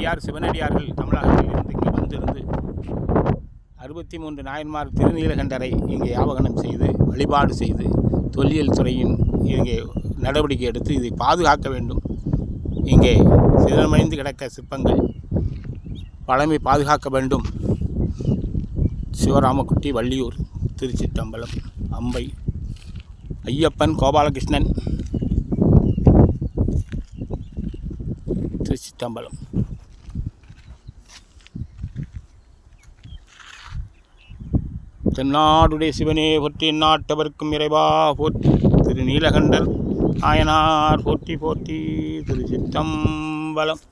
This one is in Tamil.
அடியார் சிவனடியார்கள் தமிழகத்தில் இருந்து இங்கே வந்திருந்து 63 நாயன்மார் திருநீலகண்டரை இங்கே யாவகனம் செய்து வழிபாடு செய்து தொல்லியல் துறையின் இங்கே நடவடிக்கை எடுத்து இதை பாதுகாக்க வேண்டும். இங்கே சிதறமடைந்து கிடக்க சிற்பங்கள் பழமை பாதுகாக்க வேண்டும். சிவராமக்குட்டி, வள்ளியூர், திருச்சிற்றம்பலம், அம்பை, ஐயப்பன், கோபாலகிருஷ்ணன், திருச்சிற்றம்பலம். தென்னாடுடைய சிவனே போற்றி, நாட்டவர்க்கும் இறைவா போற்றி, திருநீலகண்டர் நாயனார் போற்றி போற்றி, திருச்சிற்றம்பலம்.